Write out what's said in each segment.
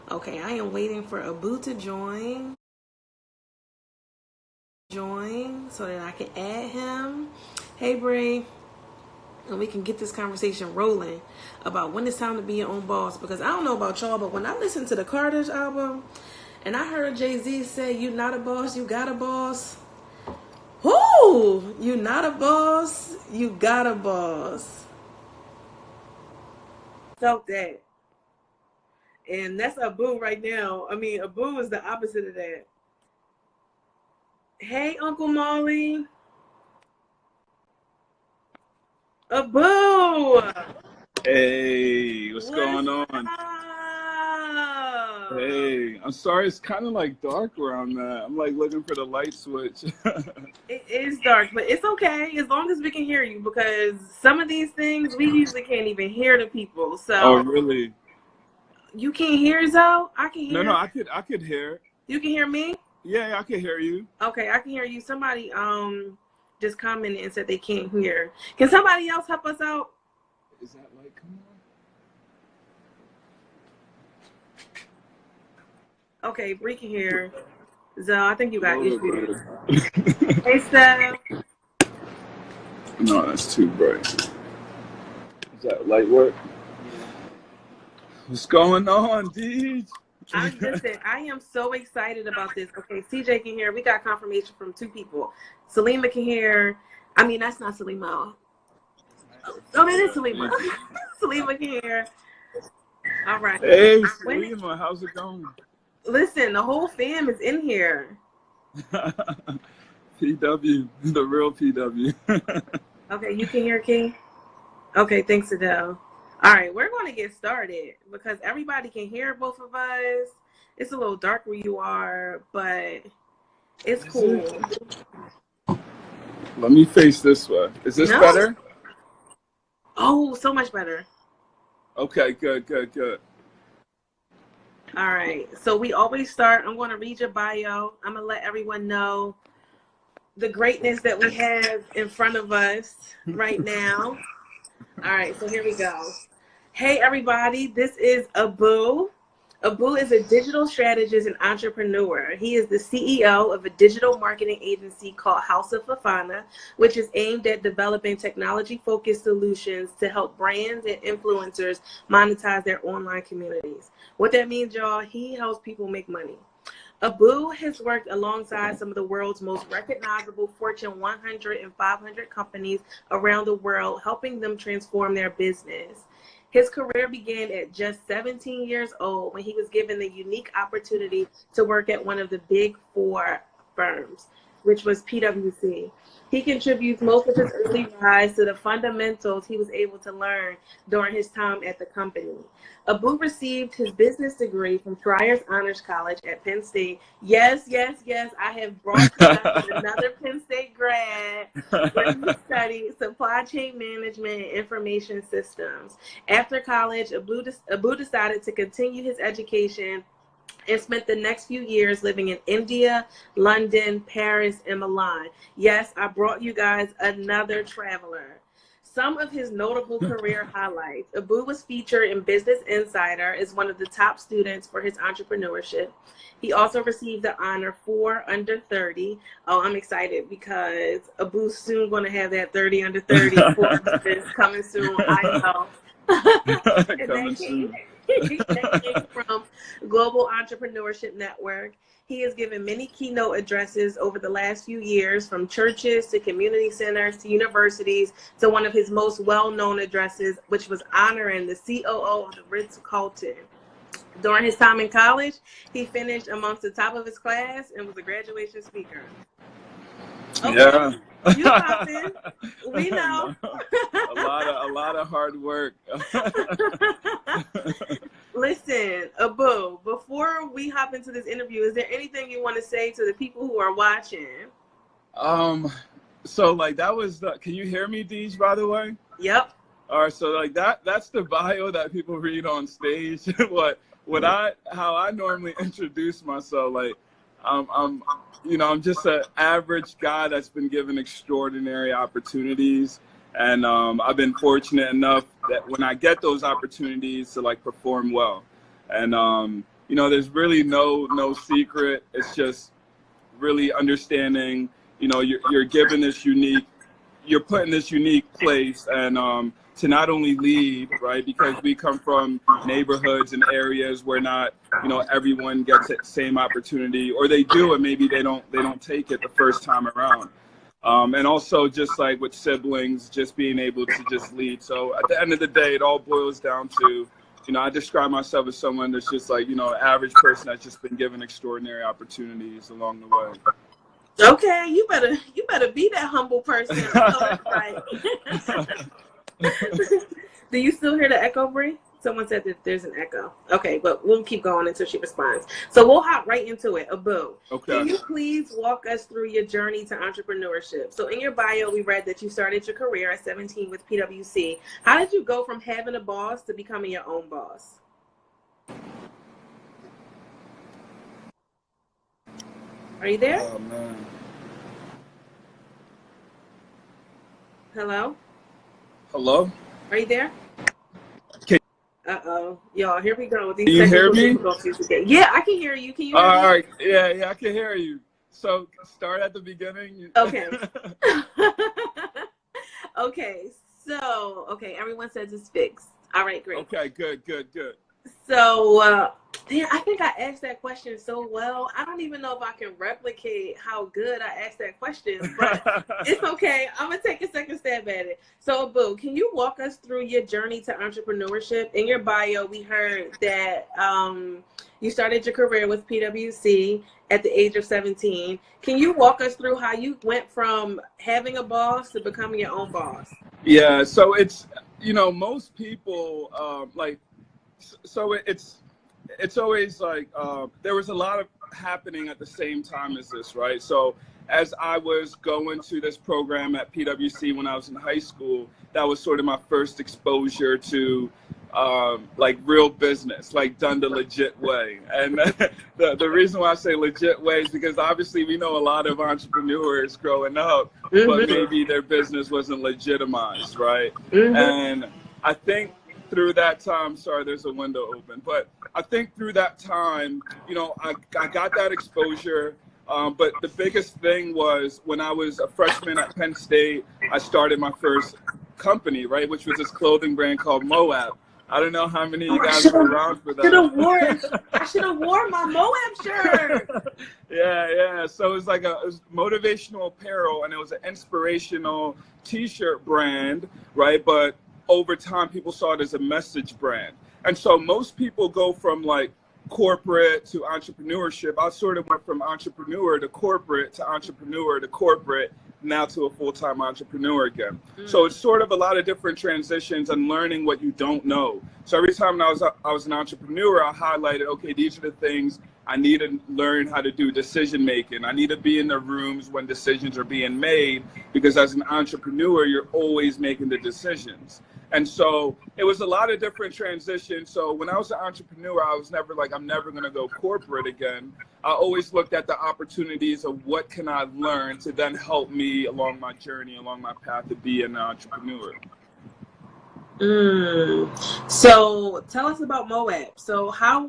Okay, I am waiting for Abu to join so that I can add him. Hey, Bree, and we can get this conversation rolling about when it's time to be your own boss. Because I don't know about y'all, but when I listened to the Carter's album and I heard Jay-Z say, "You not a boss, you got a boss." Whoo! You not a boss, you got a boss. Felt that. And that's Abu right now. I mean, Abu is the opposite of that. Hey, Uncle Molly. Abu! Hey, what's going What's on? up? Hey, I'm sorry, it's kind of like dark where I'm at. I'm like looking for the light switch. It is dark, but it's okay as long as we can hear you because some of these things we usually can't even hear the people. Oh, So really? you can't hear Zoe? I can No, hear. I could hear. You can hear me? Yeah, I could hear you. Okay, I can hear you. Somebody just commented and said they can't hear. Can somebody else help us out? Is that light coming on? Okay, Bree can hear. Zoe, I think you A got little issues. bit. Hey, Steph. No, that's too bright. Is that light work? What's going on, Deej? I am so excited about this. Okay, CJ can hear. We got confirmation from two people. Salima can hear. I mean, that's not Salima. Oh, that is Salima. Salima can hear. All right. Hey, Salima, how's it going? Listen, the whole fam is in here. PW, the real PW. Okay, you can hear, King? Okay, thanks, Adele. All right, we're going to get started because everybody can hear both of us. It's a little dark where you are, but it's cool. Let me face this way. Is this better? Oh, so much better. Okay, good. All right, so we always start. I'm going to read your bio. I'm going to let everyone know the greatness that we have in front of us right now. All right, so here we go. Hey, everybody, this is Abu. Abu is a digital strategist and entrepreneur. He is the CEO of a digital marketing agency called House of Fafana, which is aimed at developing technology-focused solutions to help brands and influencers monetize their online communities. What that means, y'all, he helps people make money. Abu has worked alongside some of the world's most recognizable Fortune 100 and 500 companies around the world, helping them transform their business. His career began at just 17 years old when he was given the unique opportunity to work at one of the big four firms, which was PwC. He contributes most of his early rise to the fundamentals he was able to learn during his time at the company. Abu received his business degree from Friars Honors College at Penn State. Yes, I have brought you guys another Penn State grad where he studied supply chain management and information systems. After college, Abu decided to continue his education and spent the next few years living in India, London, Paris, and Milan. Yes, I brought you guys another traveler. Some of his notable career highlights. Abu was featured in Business Insider as one of the top students for his entrepreneurship. He also received the honor for under 30. Oh, I'm excited because Abu's soon going to have that 30 under 30 course coming soon. I know. Coming soon. That came from Global Entrepreneurship Network. He has given many keynote addresses over the last few years, from churches to community centers to universities, to one of his most well-known addresses, which was honoring the COO of the Ritz-Carlton. During his time in college, he finished amongst the top of his class and was a graduation speaker. Okay. Yeah. You poppin'. We know. a lot of hard work. Listen, Abu, before we hop into this interview, is there anything you want to say to the people who are watching? So like that was the, can you hear me, Deej, by the way? Yep. All right, so like that's the bio that people read on stage. How I normally introduce myself, like I'm just an average guy that's been given extraordinary opportunities, and I've been fortunate enough that when I get those opportunities to like perform well, and you know, there's really no secret. It's just really understanding, you know, you're given this unique, you're put in this unique place, and to not only lead, right, because we come from neighborhoods and areas where not, you know, everyone gets the same opportunity, or they do, and maybe they don't take it the first time around. And also just like with siblings, just being able to just lead. So at the end of the day, it all boils down to, you know, I describe myself as someone that's just like, you know, an average person that's just been given extraordinary opportunities along the way. Okay, you better be that humble person. Oh, that's right. Do you still hear the echo, Bree? Someone said that there's an echo. Okay, but we'll keep going until she responds. So we'll hop right into it. Abu, okay. Can you please walk us through your journey to entrepreneurship? So in your bio, we read that you started your career at 17 with PwC. How did you go from having a boss to becoming your own boss? Are you there? Oh, man. Hello? Hello? Are you there? Okay. Uh-oh. Y'all, here we go with these Can you hear me? difficulties again. Yeah, I can hear you. Can you hear me? All right. Yeah, I can hear you. So start at the beginning. Okay. Okay, everyone says it's fixed. All right, great. Okay, good. So, I think I asked that question so well. I don't even know if I can replicate how good I asked that question, but it's okay. I'm going to take a second stab at it. So, Abu, can you walk us through your journey to entrepreneurship? In your bio, we heard that you started your career with PwC at the age of 17. Can you walk us through how you went from having a boss to becoming your own boss? Yeah, so it's, you know, most people, so it's always like there was a lot of happening at the same time as this, right? So as I was going to this program at PwC when I was in high school, that was sort of my first exposure to like real business, like done the legit way. And the reason why I say legit way is because obviously we know a lot of entrepreneurs growing up, but maybe their business wasn't legitimized, right? And I think through that time, sorry, there's a window open, but I think through that time, you know, I got that exposure. But the biggest thing was when I was a freshman at Penn State, I started my first company, right, which was this clothing brand called Moab. I don't know how many of you guys were around for that. I should have worn my Moab shirt. Yeah. So it was like it was motivational apparel, and it was an inspirational T-shirt brand, right? But over time, people saw it as a message brand. And so most people go from like corporate to entrepreneurship. I sort of went from entrepreneur to corporate to entrepreneur to corporate, now to a full-time entrepreneur again. So it's sort of a lot of different transitions and learning what you don't know. So every time I was an entrepreneur, I highlighted, okay, these are the things I need to learn how to do decision making. I need to be in the rooms when decisions are being made, because as an entrepreneur, you're always making the decisions. And so it was a lot of different transitions. So when I was an entrepreneur, I was never like, I'm never going to go corporate again. I always looked at the opportunities of what can I learn to then help me along my journey, along my path to be an entrepreneur. So tell us about Moab. So I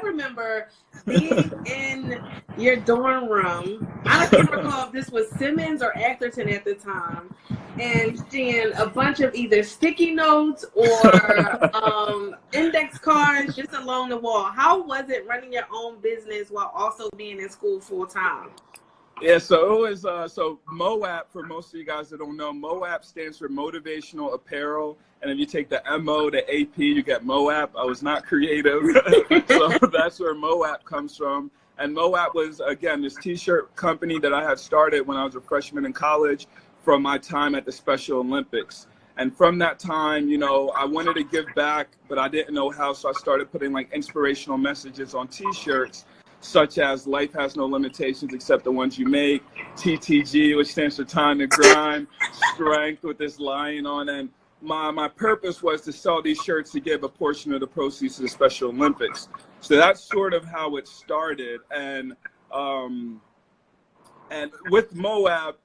remember being in your dorm room. I can't recall if this was Simmons or Atherton at the time, and seeing a bunch of either sticky notes or index cards just along the wall. How was it running your own business while also being in school full time? Yeah, so it was so Moab, for most of you guys that don't know, Moab stands for Motivational Apparel. And if you take the MO, the AP, you get Moab. I was not creative. So that's where Moab comes from. And Moab was, again, this T-shirt company that I had started when I was a freshman in college from my time at the Special Olympics. And from that time, you know, I wanted to give back, but I didn't know how. So I started putting like inspirational messages on T-shirts, such as life has no limitations except the ones you make, TTG, which stands for time to grind, strength with this lion on. And my purpose was to sell these shirts to give a portion of the proceeds to the Special Olympics. So that's sort of how it started. And with Moab,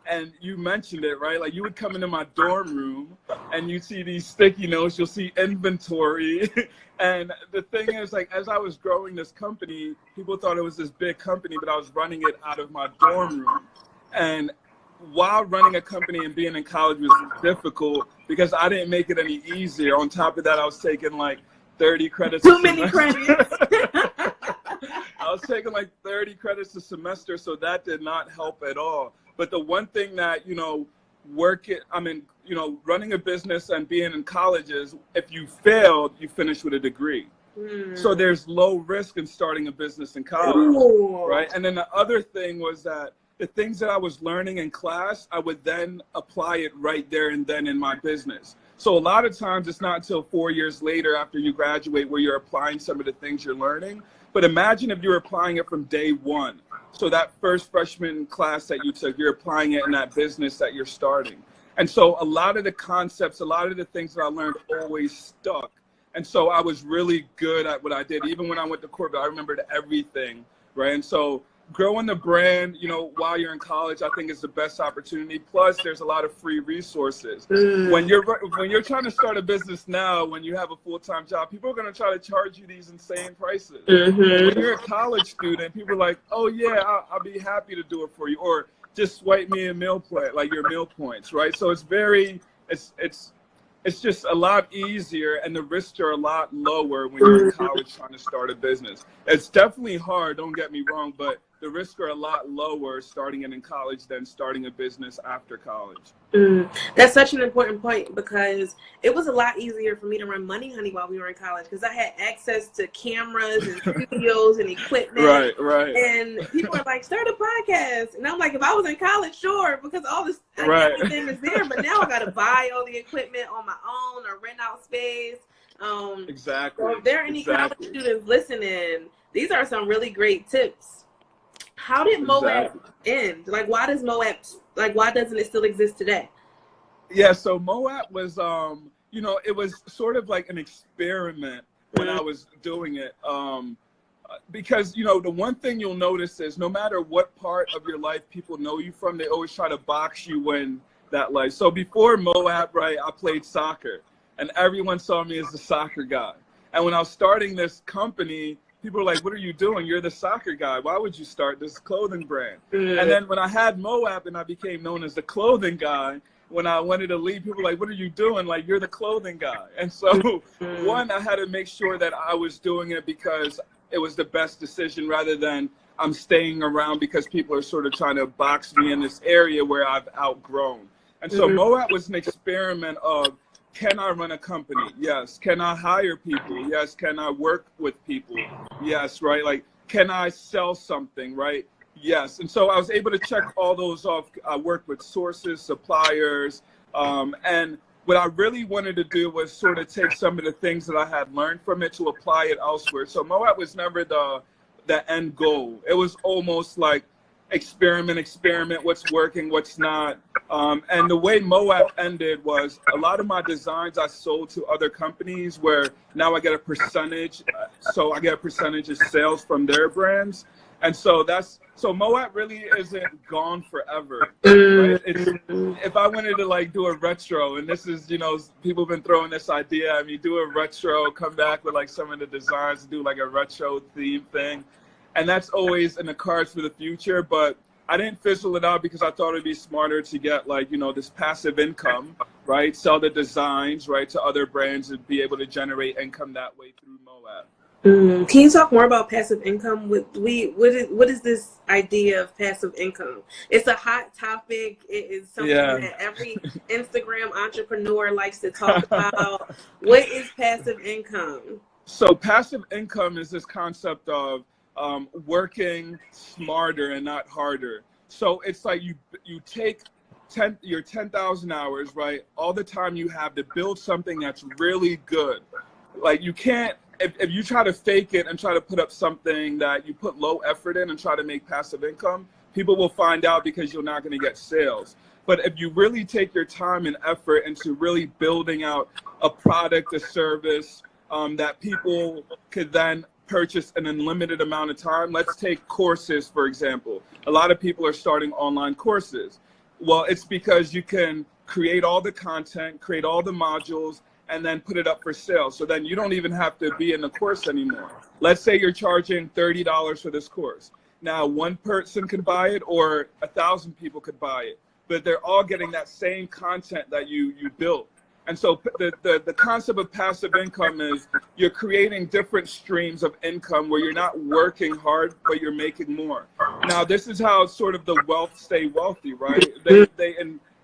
And you mentioned it, right? Like you would come into my dorm room and you'd see these sticky notes, you'll see inventory. And the thing is, like, as I was growing this company, people thought it was this big company, but I was running it out of my dorm room. And while running a company and being in college was difficult because I didn't make it any easier. On top of that, I was taking like 30 credits. Too many credits. I was taking like 30 credits a semester, so that did not help at all. But the one thing that, you know, running a business and being in college is if you failed, you finish with a degree. So there's low risk in starting a business in college, right? And then the other thing was that the things that I was learning in class, I would then apply it right there and then in my business. So a lot of times it's not until 4 years later after you graduate where you're applying some of the things you're learning. But imagine if you're applying it from day one. So that first freshman class that you took, you're applying it in that business that you're starting. And so a lot of the concepts, a lot of the things that I learned always stuck. And so I was really good at what I did. Even when I went to corporate, I remembered everything, right? And so growing the brand, you know, while you're in college, I think is the best opportunity. Plus, there's a lot of free resources. When you're trying to start a business now, when you have a full-time job, people are going to try to charge you these insane prices. When you're a college student, people are like, oh yeah, I'll be happy to do it for you, or just swipe me a meal plate, like your meal points, right? So it's just a lot easier, and the risks are a lot lower when you're in college trying to start a business. It's definitely hard, don't get me wrong, but the risks are a lot lower starting it in college than starting a business after college. That's such an important point, because it was a lot easier for me to run Money Honey while we were in college because I had access to cameras and studios and equipment. Right. And people are like, start a podcast. And I'm like, if I was in college, sure, because all this everything is there. But now I got to buy all the equipment on my own or rent out space. Exactly. So if there are any college students listening, these are some really great tips. How did Moab end? Like, why doesn't it still exist today? Yeah, so Moab was, it was sort of like an experiment when I was doing it. Because, you know, the one thing you'll notice is no matter what part of your life people know you from, they always try to box you in that life. So before Moab, right, I played soccer, and everyone saw me as the soccer guy. And when I was starting this company, people were like, what are you doing? You're the soccer guy. Why would you start this clothing brand? And then when I had Moab and I became known as the clothing guy, when I wanted to leave, people were like, what are you doing? Like, you're the clothing guy. And so, one, I had to make sure that I was doing it because it was the best decision rather than I'm staying around because people are sort of trying to box me in this area where I've outgrown. And so Moab was an experiment of, can I run a company? Yes. Can I hire people? Yes. Can I work with people? Yes. Right. Like, can I sell something? Right. Yes. And so I was able to check all those off. I worked with sources, suppliers. And what I really wanted to do was sort of take some of the things that I had learned from it to apply it elsewhere. So Moab was never the end goal. It was almost like experiment, what's working, what's not. And the way Moab ended was a lot of my designs I sold to other companies where now I get a percentage. So I get a percentage of sales from their brands. And so Moab really isn't gone forever. Right? If I wanted to like do a retro, and this is, you know, people have been throwing this idea, I mean, do a retro, come back with like some of the designs, do like a retro theme thing. And that's always in the cards for the future, but I didn't fizzle it out because I thought it'd be smarter to get like, you know, this passive income, right? Sell the designs, right, to other brands and be able to generate income that way through Moab. Can you talk more about passive income? What is this idea of passive income? It's a hot topic. It is something that every Instagram entrepreneur likes to talk about. What is passive income? So passive income is this concept of working smarter and not harder. So it's like you take your 10,000 hours, right? All the time you have to build something that's really good. Like you can't, if you try to fake it and try to put up something that you put low effort in and try to make passive income, people will find out because you're not going to get sales. But if you really take your time and effort into really building out a product, a service that people could then purchase an unlimited amount of time. Let's take courses, for example. A lot of people are starting online courses. Well, it's because you can create all the content, create all the modules, and then put it up for sale. So then you don't even have to be in the course anymore. Let's say you're charging $30 for this course. Now, one person could buy it or 1,000 people could buy it, but they're all getting that same content that you built. And so the concept of passive income is you're creating different streams of income where you're not working hard, but you're making more. Now, this is how sort of the wealth stay wealthy, right?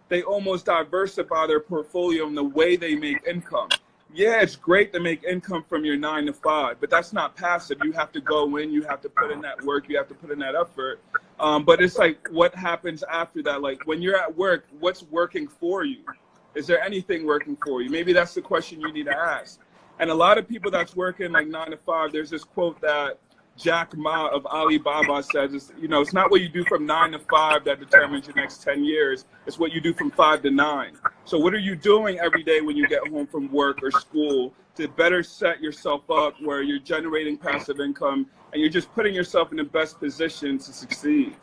They almost diversify their portfolio in the way they make income. Yeah, it's great to make income from your 9 to 5, but that's not passive. You have to go in, you have to put in that work, you have to put in that effort. But it's like, what happens after that? Like when you're at work, what's working for you? Is there anything working for you? Maybe that's the question you need to ask. And a lot of people that's working like 9 to 5, there's this quote that Jack Ma of Alibaba says, it's not what you do from 9 to 5 that determines your next 10 years. It's what you do from 5 to 9. So what are you doing every day when you get home from work or school to better set yourself up where you're generating passive income and you're just putting yourself in the best position to succeed?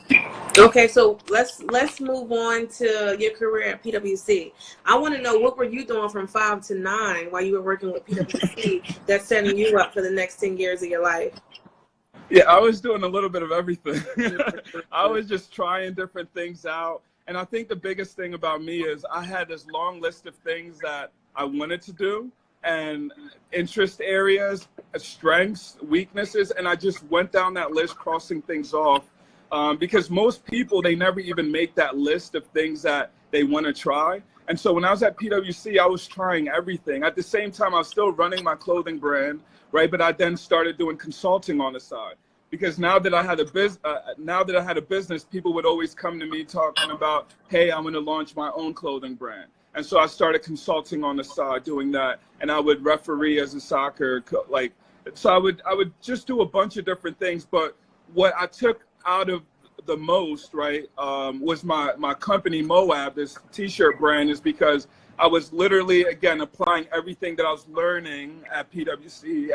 Okay, so let's move on to your career at PwC. I want to know, what were you doing from 5 to 9 while you were working with PwC that's setting you up for the next 10 years of your life? Yeah, I was doing a little bit of everything. I was just trying different things out. And I think the biggest thing about me is I had this long list of things that I wanted to do and interest areas, strengths, weaknesses. And I just went down that list, crossing things off. Because most people, they never even make that list of things that they want to try. And so when I was at PwC, I was trying everything. At the same time, I was still running my clothing brand, right? But I then started doing consulting on the side. Because now that I had a business, people would always come to me talking about, hey, I'm going to launch my own clothing brand. And so I started consulting on the side, doing that. And I would referee as a soccer, so I would just do a bunch of different things. But what I took out of the most, right, was my company Moab, this t-shirt brand, is because I was literally, again, applying everything that I was learning at PwC,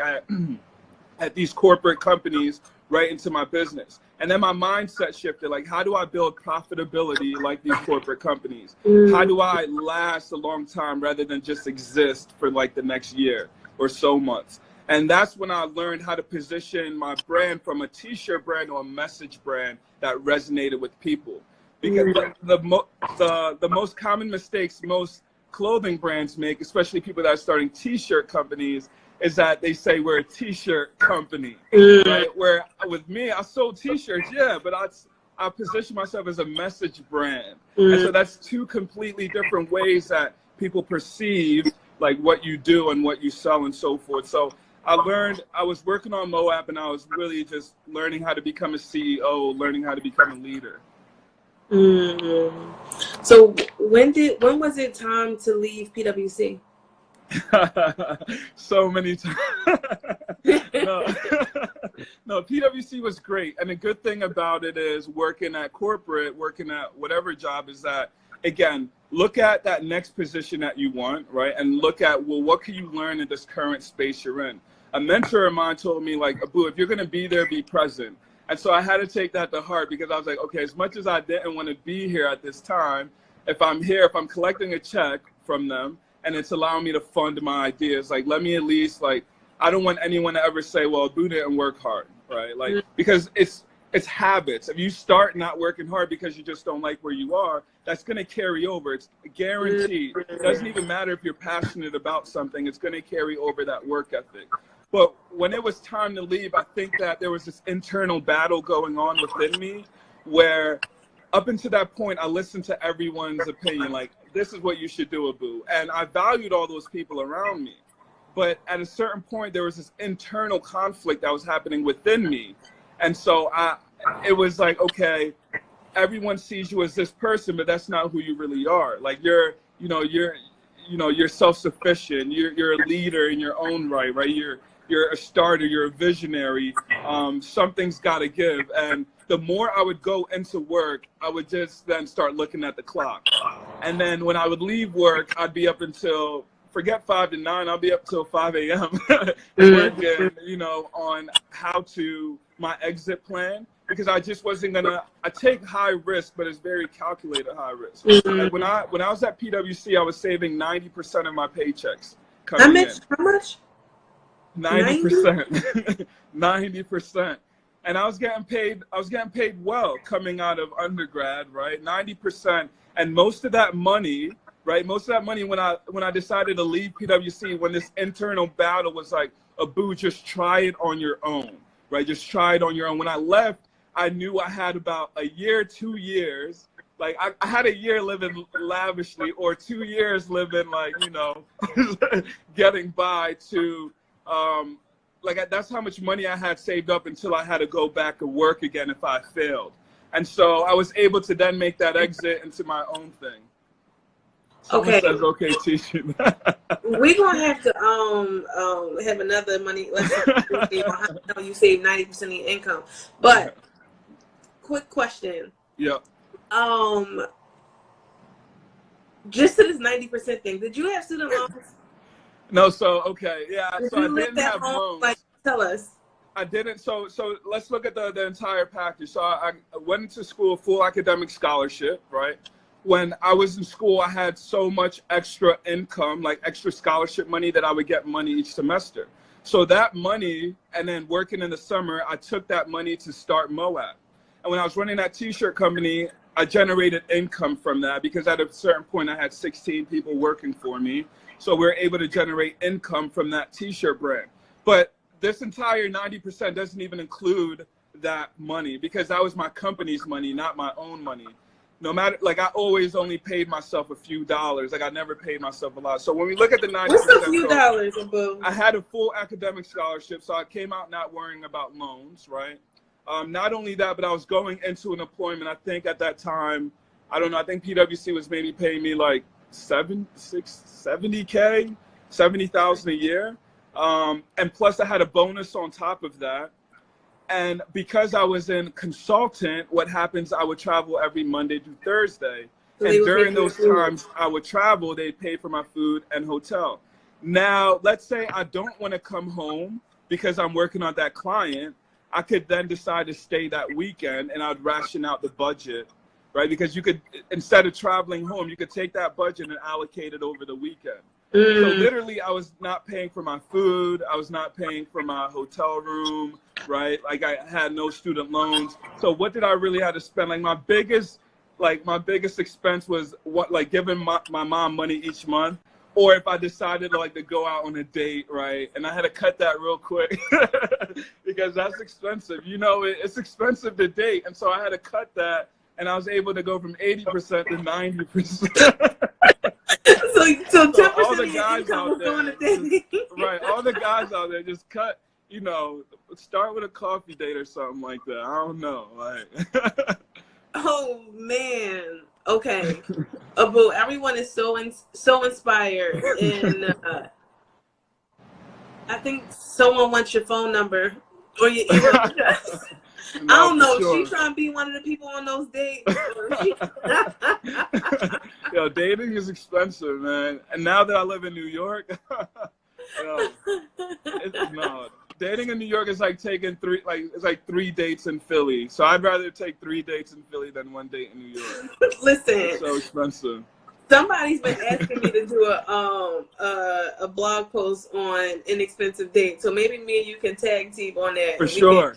at these corporate companies, right into my business. And then my mindset shifted, like, how do I build profitability like these corporate companies? How do I last a long time rather than just exist for like the next year or so months? And that's when I learned how to position my brand from a t-shirt brand to a message brand that resonated with people. Because the most common mistakes most clothing brands make, especially people that are starting t-shirt companies, is that they say we're a t-shirt company, right? Where with me, I sold t-shirts, yeah, but I position myself as a message brand. And so that's two completely different ways that people perceive like what you do and what you sell and so forth. So I was working on Moab, and I was really just learning how to become a CEO, learning how to become a leader. So when was it time to leave PwC? So many times. No, PwC was great. And the good thing about it is working at corporate, working at whatever job, is that, again, look at that next position that you want, right? And look at, well, what can you learn in this current space you're in? A mentor of mine told me, like, Abu, if you're going to be there, be present. And so I had to take that to heart, because I was like, okay, as much as I didn't want to be here at this time, if I'm here, if I'm collecting a check from them, and it's allowing me to fund my ideas, like, let me at least, like, I don't want anyone to ever say, well, Abu didn't work hard, right? Like, because it's habits. If you start not working hard because you just don't like where you are, that's going to carry over. It's guaranteed. It doesn't even matter if you're passionate about something. It's going to carry over that work ethic. But when it was time to leave, I think that there was this internal battle going on within me where up until that point, I listened to everyone's opinion, like, this is what you should do, Abu. And I valued all those people around me. But at a certain point, there was this internal conflict that was happening within me. And so it was like, okay, everyone sees you as this person, but that's not who you really are. Like, you're self-sufficient. You're a leader in your own right? You're a starter. You're a visionary. Something's got to give. And the more I would go into work, I would just then start looking at the clock. And then when I would leave work, I'd be up until, forget 5 to 9, I'll be up till 5 a.m. working, on my exit plan. because I just wasn't gonna. I take high risk, but it's very calculated high risk. Mm-hmm. Like when I was at PwC, I was saving 90% of my paychecks coming in. How much? 90%. 90%. And I was getting paid well coming out of undergrad, right? 90%. And most of that money, right? Most of that money when I decided to leave PwC, when this internal battle was like, Abu, just try it on your own, right? Just try it on your own. When I left, I knew I had about a year, 2 years. Like I had a year living lavishly, or 2 years living like, you know, getting by to, like that's how much money I had saved up until I had to go back and work again if I failed. And so I was able to then make that exit into my own thing. Someone Okay. says, okay, teach you that. We're gonna have to have another money lesson on how you save 90% of your income. But quick question. Yeah. Just to this 90% thing, did you have student loans? No, so okay, yeah. Did So I you live didn't that have home? loans. Like, tell us. I didn't. So let's look at the entire package. So I went to school, full academic scholarship, right? When I was in school, I had so much extra income, like extra scholarship money, that I would get money each semester. So that money, and then working in the summer, I took that money to start Moab. And when I was running that t-shirt company, I generated income from that because at a certain point, I had 16 people working for me. So we were able to generate income from that t-shirt brand. But this entire 90% doesn't even include that money because that was my company's money, not my own money. No matter, like I always only paid myself a few dollars. Like I never paid myself a lot. So when we look at the 90%, what's a few dollars, Abu? I had a full academic scholarship, so I came out not worrying about loans, right? Not only that, but I was going into an employment. I think at that time, I don't know, I think PwC was maybe paying me like $70,000 a year. And plus I had a bonus on top of that. And because I was in consultant, what happens, I would travel every Monday through Thursday. And during those times I would travel, they'd pay for my food and hotel. Now, let's say I don't want to come home because I'm working on that client. I could then decide to stay that weekend and I'd ration out the budget, right? Because you could, instead of traveling home, you could take that budget and allocate it over the weekend. So literally I was not paying for my food. I was not paying for my hotel room, right? Like I had no student loans. So what did I really have to spend? Like my biggest expense was giving my mom money each month. Or if I decided to go out on a date, right? And I had to cut that real quick because that's expensive. You know, it's expensive to date. And so I had to cut that. And I was able to go from 80% to 90%. So 10% all the of your guys income out was there, going to dating. right? All the guys out there just cut. You know, start with a coffee date or something like that. I don't know, like. Oh man. Okay. Abu, everyone is so inspired, and I think someone wants your phone number or your email address. No, I don't know. sure. She trying to be one of the people on those dates. Yo, dating is expensive, man. And now that I live in New York, dating in New York is like taking three dates in Philly. So I'd rather take 3 dates in Philly than 1 date in New York. Listen, It's so expensive. Somebody's been asking me to do a blog post on inexpensive dates. So maybe me and you can tag team on that. For sure.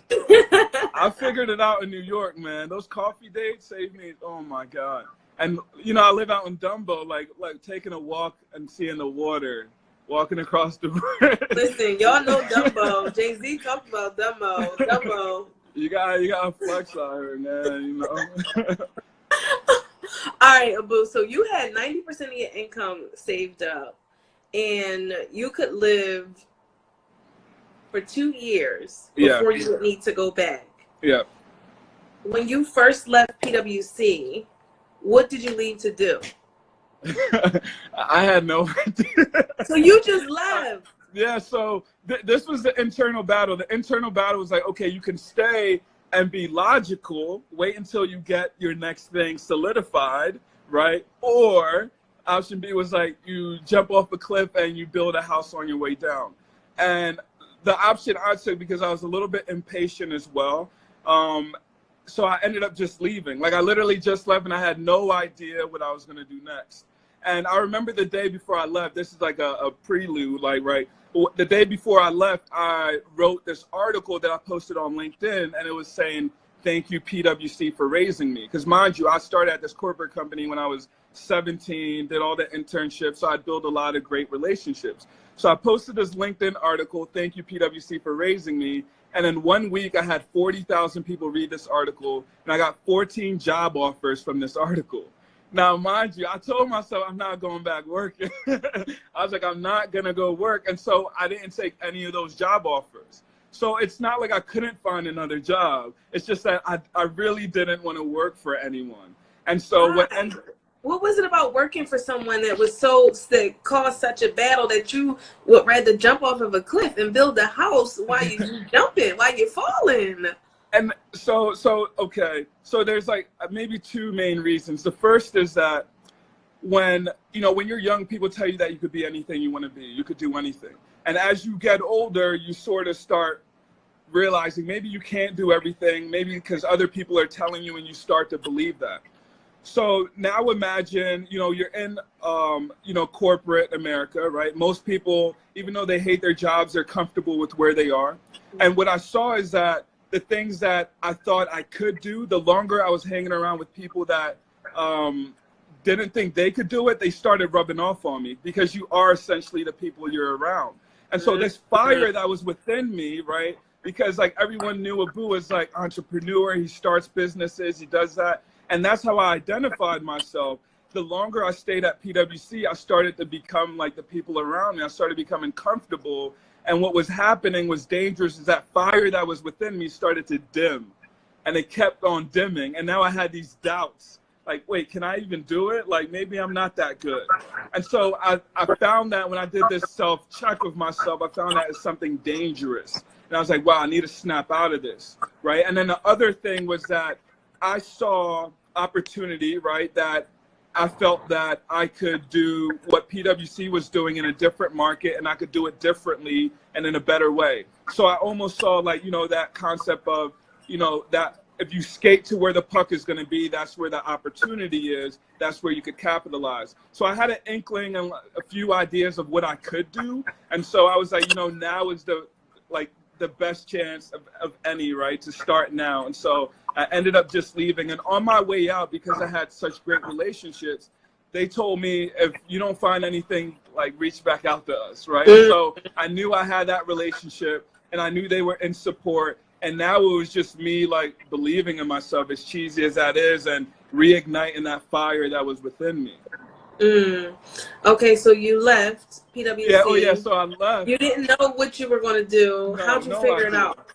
I figured it out in New York, man. Those coffee dates save me. Oh my God. And you know, I live out in Dumbo, like taking a walk and seeing the water, walking across the bridge. Listen, y'all know Dumbo. Jay-Z talked about Dumbo. Dumbo. You gotta flex on her, man, you know. All right, Abu. So you had 90% of your income saved up, and you could live for 2 years before you would need to go back. Yeah. When you first left PwC, what did you leave to do? I had no idea. So you just left. Yeah. So this was the internal battle. The internal battle was like, okay, you can stay and be logical, wait until you get your next thing solidified, right? Or option B was like, you jump off a cliff and you build a house on your way down. And the option I took, because I was a little bit impatient as well, so I ended up just leaving. Like, I literally just left, and I had no idea what I was going to do next. And I remember the day before I left, this is like a prelude, like, right? The day before I left, I wrote this article that I posted on LinkedIn, and it was saying, thank you, PwC, for raising me. Because mind you, I started at this corporate company when I was 17, did all the internships, so I built a lot of great relationships. So I posted this LinkedIn article, thank you, PwC, for raising me. And in 1 week, I had 40,000 people read this article, and I got 14 job offers from this article. Now, mind you, I told myself I'm not going back working. I was like, I'm not going to go work. And so I didn't take any of those job offers. So it's not like I couldn't find another job. It's just that I really didn't want to work for anyone. And so what was it about working for someone that was that caused such a battle that you would rather jump off of a cliff and build a house while you jumping, while you're falling? And so okay. So there's like maybe two main reasons. The first is that when you're young, people tell you that you could be anything you want to be. You could do anything. And as you get older, you sort of start realizing maybe you can't do everything, maybe because other people are telling you, and you start to believe that. So now imagine, you're in, corporate America, right? Most people, even though they hate their jobs, they're comfortable with where they are. And what I saw is that the things that I thought I could do, the longer I was hanging around with people that didn't think they could do it, they started rubbing off on me, because you are essentially the people you're around. And so this fire that was within me, right? Because like everyone knew Abu as like entrepreneur, he starts businesses, he does that. And that's how I identified myself. The longer I stayed at PwC, I started to become like the people around me. I started becoming comfortable. And what was happening was dangerous, is that fire that was within me started to dim. And it kept on dimming. And now I had these doubts. Like, wait, can I even do it? Like, maybe I'm not that good. And so I found that when I did this self-check with myself, I found that it's something dangerous. And I was like, wow, I need to snap out of this, right? And then the other thing was that I saw opportunity, right, that I felt that I could do what PwC was doing in a different market, and I could do it differently and in a better way. So I almost saw like, that concept of, that if you skate to where the puck is going to be, that's where the opportunity is. That's where you could capitalize. So I had an inkling and a few ideas of what I could do. And so I was like, now is the best chance of any, right, to start now. And so I ended up just leaving. And on my way out, because I had such great relationships, they told me, if you don't find anything, like, reach back out to us, right? And so I knew I had that relationship, and I knew they were in support. And now it was just me, like, believing in myself, as cheesy as that is, and reigniting that fire that was within me. Okay, so you left PwC. Yeah, so I left. You didn't know what you were going to do. No, how'd you figure it out?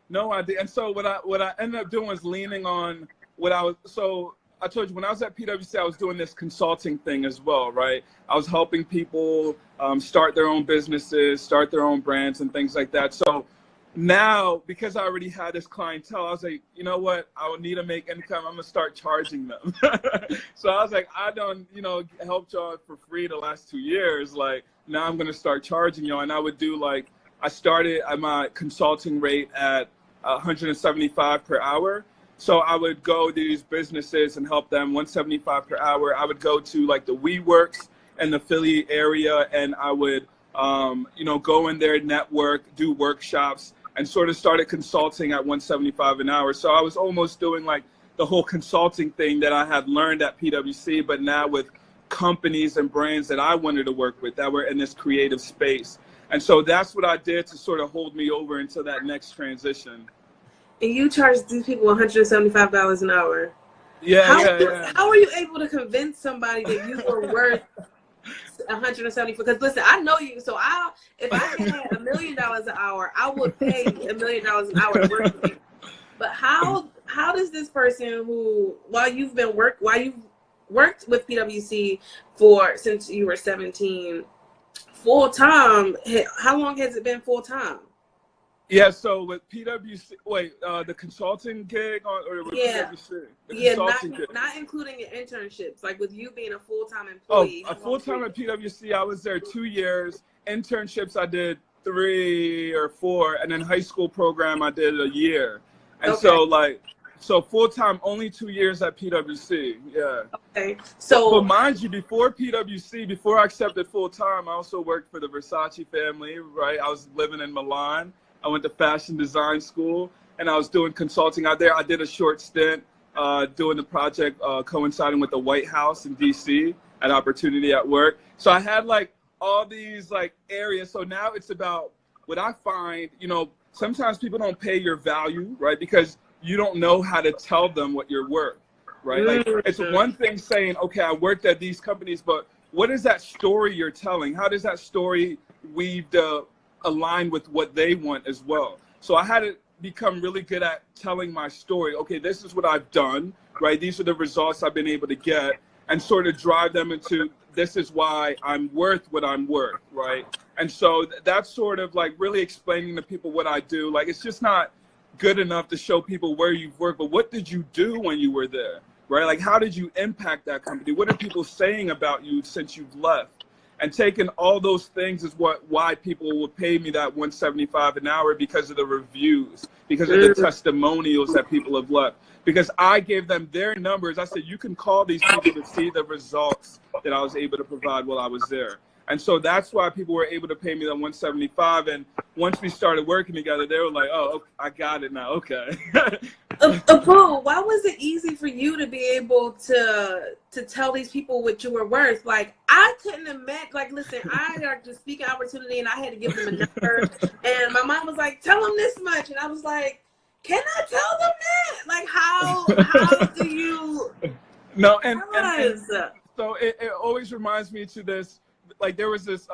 No idea. And so what I ended up doing was leaning on what I was. So I told you, when I was at PwC, I was doing this consulting thing as well, right? I was helping people start their own businesses, start their own brands, and things like that. So now, because I already had this clientele, I was like, you know what? I would need to make income. I'm gonna start charging them. So I was like, I done, helped y'all for free the last 2 years. Like, now I'm gonna start charging y'all. And I would do I started at my consulting rate at 175 per hour. So I would go to these businesses and help them, 175 per hour. I would go to like the WeWorks in the Philly area, and I would, go in there, network, do workshops, and sort of started consulting at 175 an hour. So I was almost doing like the whole consulting thing that I had learned at PwC, but now with companies and brands that I wanted to work with that were in this creative space. And so that's what I did to sort of hold me over into that next transition. And you charge these people $175 an hour. Yeah, How are you able to convince somebody that you were worth 170? Because listen, I know you, so if I had $1 million an hour, I would pay $1 million an hour to work with you. But how does this person who, while you've worked with PwC since you were 17, full time, how long has it been full time? Yeah, so with PwC, the consulting gig or with PwC? Not including your internships, like with you being a full-time employee. Oh, a full-time at PwC, I was there 2 years. Internships, I did 3 or 4, and then high school program, I did a year. And so So full-time, only 2 years at PwC. Yeah. Okay. So, but mind you, before PwC, before I accepted full-time, I also worked for the Versace family, right? I was living in Milan. I went to fashion design school, and I was doing consulting out there. I did a short stint doing the project coinciding with the White House in DC at Opportunity at Work. So I had like all these like areas. So now it's about what I find, you know, sometimes people don't pay your value, right? Because you don't know how to tell them what you're worth, right? Like, it's one thing saying, okay, I worked at these companies, but what is that story you're telling? How does that story weave to align with what they want as well? So I had to become really good at telling my story. Okay, this is what I've done, right? These are the results I've been able to get, and sort of drive them into, this is why I'm worth what I'm worth, right? And so that's sort of like really explaining to people what I do. Like, it's just not good enough to show people where you've worked, but what did you do when you were there, right? Like, how did you impact that company? What are people saying about you since you've left? And taking all those things is why people would pay me that $175 an hour, because of the reviews, because of the testimonials that people have left. Because I gave them their numbers. I said, you can call these people to see the results that I was able to provide while I was there. And so that's why people were able to pay me that $175. And once we started working together, they were like, oh, okay, I got it now. Okay. Apu, why was it easy for you to be able to tell these people what you were worth? Like, I couldn't imagine, like, listen, I got a speaking opportunity and I had to give them a number. And my mom was like, tell them this much. And I was like, can I tell them that? Like, how do you? No, and so it always reminds me to this. Like, there was this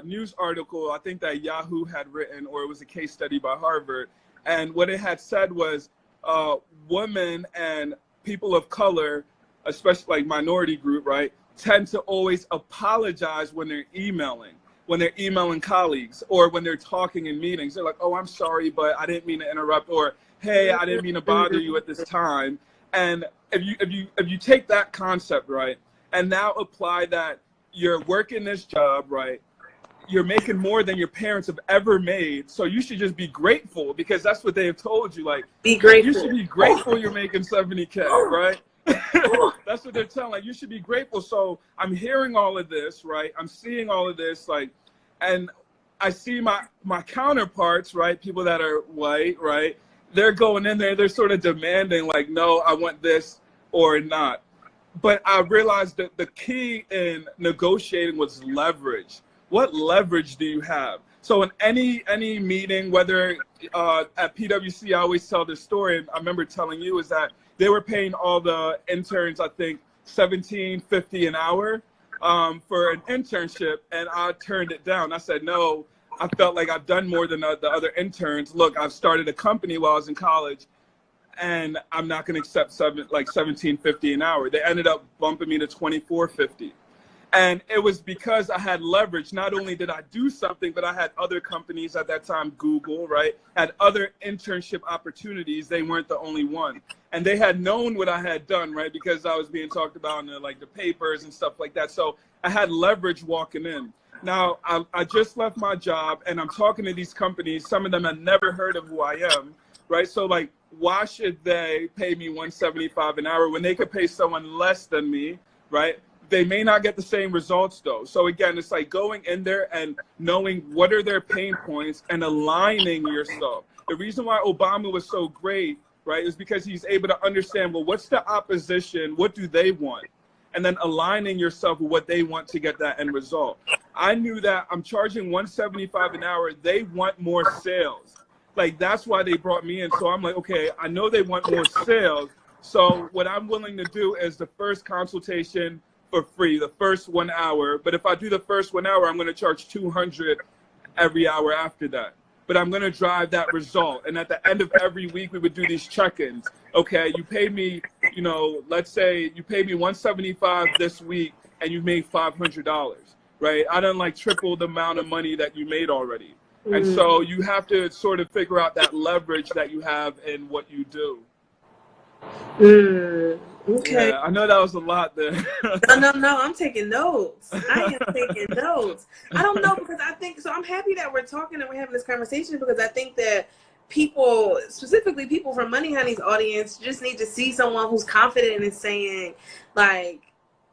news article, I think that Yahoo had written, or it was a case study by Harvard. And what it had said was women and people of color, especially like minority group, right, tend to always apologize when they're emailing colleagues, or when they're talking in meetings. They're like, oh, I'm sorry, but I didn't mean to interrupt, or hey, I didn't mean to bother you at this time. And if you take that concept, right, and now apply that, you're working this job, right? You're making more than your parents have ever made. So you should just be grateful, because that's what they have told you. Like, be grateful. You should be grateful you're making $70K, right? That's what they're telling. Like, you should be grateful. So I'm hearing all of this, right? I'm seeing all of this, like, and I see my counterparts, right? People that are white, right? They're going in there, they're sort of demanding, like, no, I want this or not. But I realized that the key in negotiating was leverage. What leverage do you have? So in any meeting, whether at PwC, I always tell this story, and I remember telling you, is that they were paying all the interns, I think, $17.50 an hour for an internship, and I turned it down. I said, no, I felt like I've done more than the other interns. Look, I've started a company while I was in college, and I'm not going to accept $17.50 an hour. They ended up bumping me to $24.50. And it was because I had leverage. Not only did I do something, but I had other companies at that time, Google, right, had other internship opportunities. They weren't the only one. And they had known what I had done, right, because I was being talked about in the papers and stuff like that. So I had leverage walking in. Now, I just left my job, and I'm talking to these companies. Some of them had never heard of who I am, right? So, like, why should they pay me $175 an hour when they could pay someone less than me, right? They may not get the same results, though. So again, it's like going in there and knowing what are their pain points and aligning yourself. The reason why Obama was so great, right, is because he's able to understand, well, what's the opposition? What do they want? And then aligning yourself with what they want to get that end result. I knew that I'm charging $175 an hour. They want more sales. Like, that's why they brought me in. So I'm like, okay, I know they want more sales. So what I'm willing to do is the first consultation for free, the first 1 hour. But if I do the first 1 hour, I'm going to charge $200 every hour after that. But I'm going to drive that result. And at the end of every week, we would do these check-ins. Okay, you paid me, let's say you paid me $175 this week and you made $500, right? I done triple the amount of money that you made already. And so you have to sort of figure out that leverage that you have in what you do. Okay. Yeah, I know that was a lot there. No, I'm taking notes. I am taking notes. I don't know, because I think, so I'm happy that we're talking and we're having this conversation, because I think that people, specifically people from Money Honey's audience, just need to see someone who's confident and saying, like,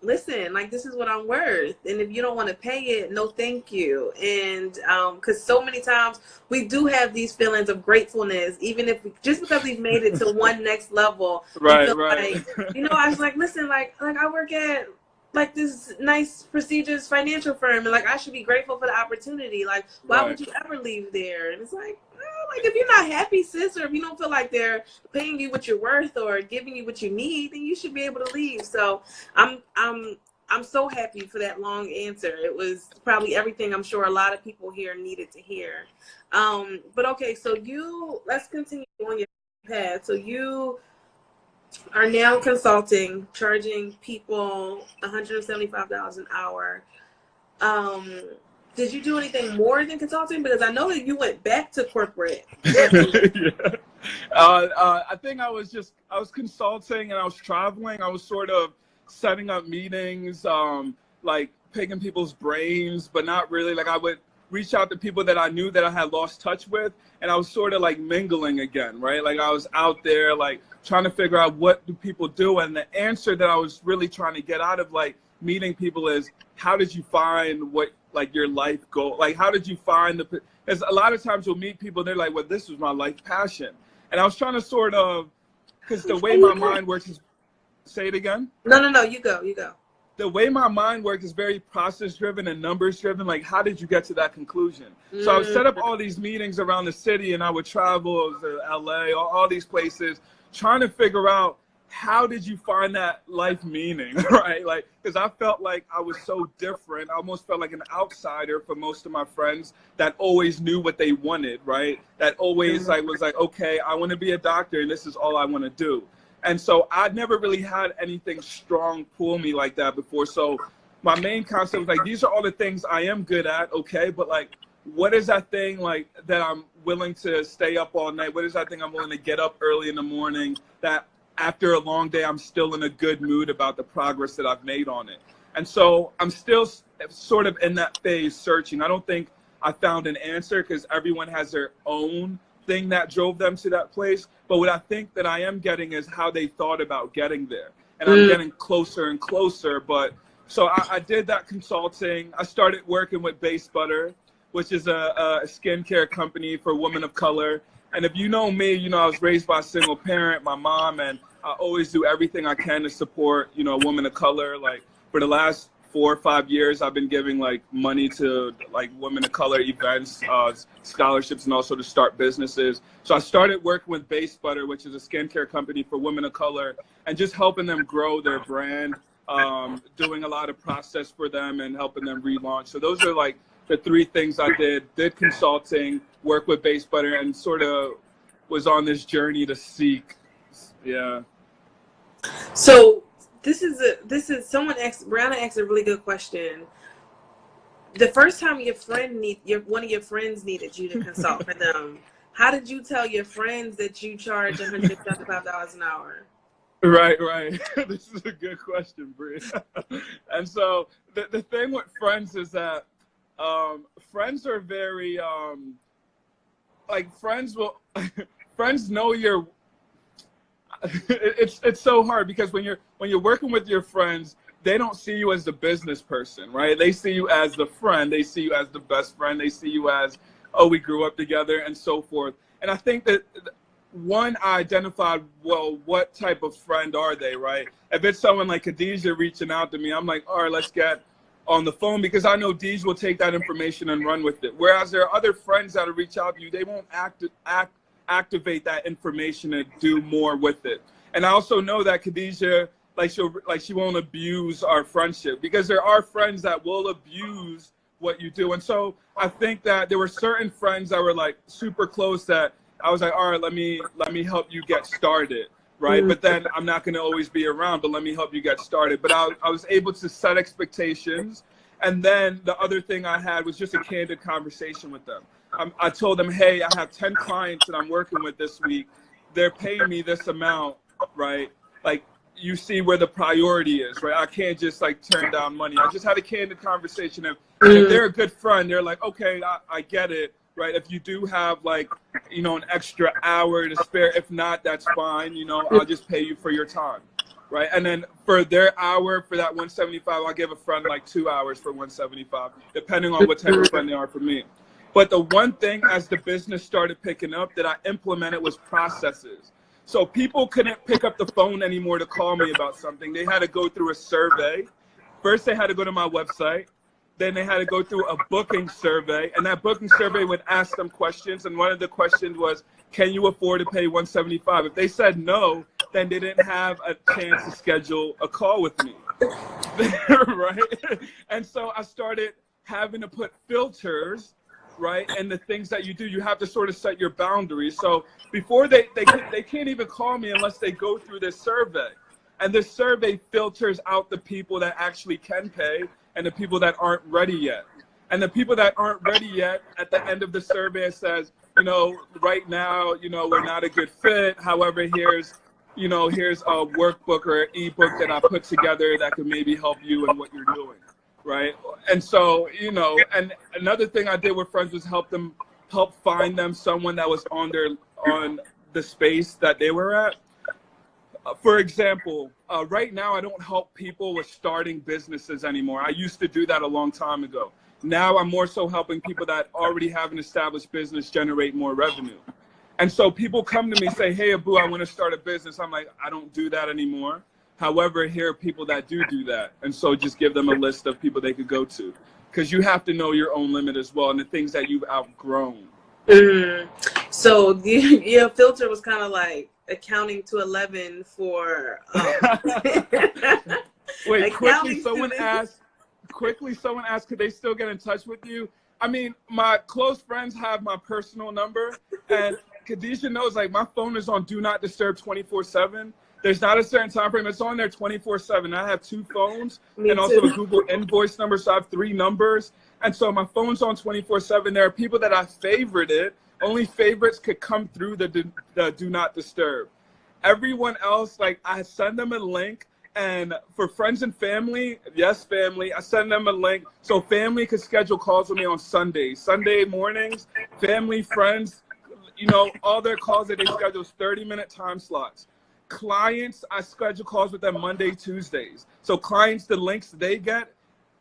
listen, like, this is what I'm worth. And if you don't want to pay it, no, thank you. And because so many times we do have these feelings of gratefulness, even if just because we've made it to one next level. Right. Like, I was like, listen, like I work at like this nice prestigious financial firm, and like I should be grateful for the opportunity. Like, why would you ever leave there? And it's like, like, if you're not happy, sis, or if you don't feel like they're paying you what you're worth or giving you what you need, then you should be able to leave. So I'm so happy for that long answer. It was probably everything I'm sure a lot of people here needed to hear. But okay, so let's continue on your path. So you are now consulting, charging people $175 an hour. Did you do anything more than consulting? Because I know that you went back to corporate. Yeah. I think I was consulting and I was traveling. I was sort of setting up meetings, like picking people's brains, but not really. Like I would reach out to people that I knew that I had lost touch with, and I was sort of like mingling again, right? Like I was out there like trying to figure out what do people do, and the answer that I was really trying to get out of like meeting people is, how did you find what like your life goal? Like how did you find because a lot of times you'll meet people, they're like, well, this was my life passion. And I was trying to sort of, because the way my mind works is, say it again? No, you go. The way my mind works is very process driven and numbers driven. Like, how did you get to that conclusion? So I would set up all these meetings around the city, and I would travel to LA, all these places, trying to figure out, how did you find that life meaning, right? Like, because I felt like I was so different. I almost felt like an outsider for most of my friends that always knew what they wanted, right? That always like was like, okay, I want to be a doctor and this is all I want to do. And so I'd never really had anything strong pull me like that before. So my main concept was like, these are all the things I am good at, okay, but like, what is that thing like that I'm willing to stay up all night? What is that thing I'm willing to get up early in the morning that after a long day, I'm still in a good mood about the progress that I've made on it. And so I'm still sort of in that phase searching. I don't think I found an answer because everyone has their own thing that drove them to that place. But what I think that I am getting is how they thought about getting there. And I'm getting closer and closer. But so I did that consulting. I started working with Base Butter, which is a skincare company for women of color. And if you know me, you know I was raised by a single parent, my mom, and I always do everything I can to support, you know, women of color. Like for the last 4 or 5 years, I've been giving like money to like women of color events, scholarships, and also to start businesses. So I started working with Base Butter, which is a skincare company for women of color, and just helping them grow their brand, doing a lot of process for them and helping them relaunch. So those are like the 3 things I did consulting, work with Base Butter, and sort of was on this journey to seek. Yeah. So this is someone asked, Brianna asked a really good question. The first time one of your friends needed you to consult for them, how did you tell your friends that you charge $175 an hour? Right. This is a good question, Brie. And so the thing with friends is that friends are very like friends know you're it's so hard because when you're working with your friends, they don't see you as the business person, right? They see you as the friend, they see you as the best friend, they see you as, oh, we grew up together and so forth. And I think that one, I identified, well, what type of friend are they, right? If it's someone like Khadijah reaching out to me, I'm like, all right, let's get on the phone, because I know Deej will take that information and run with it. Whereas there are other friends that will reach out to you, they won't activate that information and do more with it. And I also know that Khadijah, she won't abuse our friendship, because there are friends that will abuse what you do. And so I think that there were certain friends that were like super close that I was like, all right, let me help you get started. Right. But then I'm not going to always be around, but let me help you get started. But I was able to set expectations. And then the other thing I had was just a candid conversation with them. I told them, hey, I have 10 clients that I'm working with this week. They're paying me this amount. Right. Like, you see where the priority is. Right. I can't just like turn down money. I just had a candid conversation. If they're a good friend, they're like, OK, I get it. right? If you do have like, you know, an extra hour to spare, if not, that's fine. You know, I'll just pay you for your time, right? And then for their hour, for that 175, I'll give a friend like 2 hours for 175, depending on what type of friend they are for me. But the one thing as the business started picking up that I implemented was processes. So people couldn't pick up the phone anymore to call me about something. They had to go through a survey. First, they had to go to my website. Then they had to go through a booking survey. And that booking survey would ask them questions. And one of the questions was, can you afford to pay 175? If they said no, then they didn't have a chance to schedule a call with me. Right? And so I started having to put filters, right? And the things that you do, you have to sort of set your boundaries. So before they can't even call me unless they go through this survey. And this survey filters out the people that actually can pay and the people that aren't ready yet. And the people that aren't ready yet, at the end of the survey, it says, you know, right now, you know, we're not a good fit. However, here's a workbook or an ebook that I put together that could maybe help you in what you're doing. Right. And so, you know, and another thing I did with friends was help find them someone that was on the space that they were at. For example, right now I don't help people with starting businesses anymore. I used to do that a long time ago. Now I'm more so helping people that already have an established business generate more revenue. And so people come to me and say, hey, Abu, I want to start a business. I'm like, I don't do that anymore. However, here are people that do that. And so just give them a list of people they could go to, because you have to know your own limit as well and the things that you've outgrown. So your filter was kind of like accounting to 11 for. Wait, quickly, someone asked, could they still get in touch with you? I mean, my close friends have my personal number, and Khadijah knows, like, my phone is on Do Not Disturb 24/7. There's not a certain time frame. It's on there 24/7. I have 2 phones and also a Google invoice number. So I have 3 numbers. And so my phone's on 24/7. There are people that I favorited. Only favorites could come through the Do Not Disturb. Everyone else, like, I send them a link. And for friends and family, yes, family, I send them a link. So family could schedule calls with me on Sundays. Sunday mornings, family, friends, you know, all their calls that they schedule is 30-minute time slots. Clients, I schedule calls with them Monday, Tuesdays. So clients, the links they get,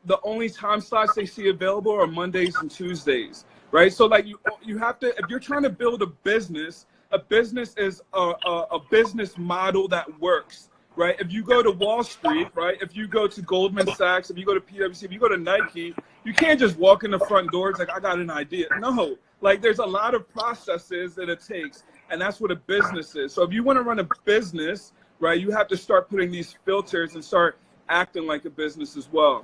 the only time slots they see available are Mondays and Tuesdays, right? So like you have to, if you're trying to build a business is a business model that works, right? If you go to Wall Street, right? If you go to Goldman Sachs, if you go to PwC, if you go to Nike, you can't just walk in the front door. It's like, I got an idea. No, like there's a lot of processes that it takes. And that's what a business is. So if you want to run a business, right, you have to start putting these filters and start acting like a business as well.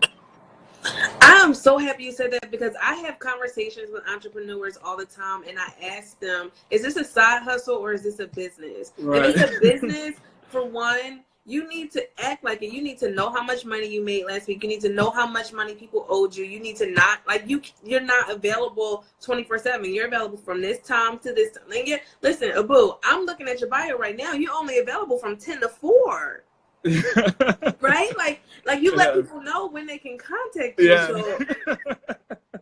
I'm so happy you said that, because I have conversations with entrepreneurs all the time, and I ask them, is this a side hustle or is this a business? Right. If it's a business, for one, you need to act like it. You need to know how much money you made last week. You need to know how much money people owed you. You need to not, like, you're not available 24/7. You're available from this time to this time. Listen, Abu, I'm looking at your bio right now. You're only available from 10 to 4. Right? Like you let people know when they can contact you. Yeah. So,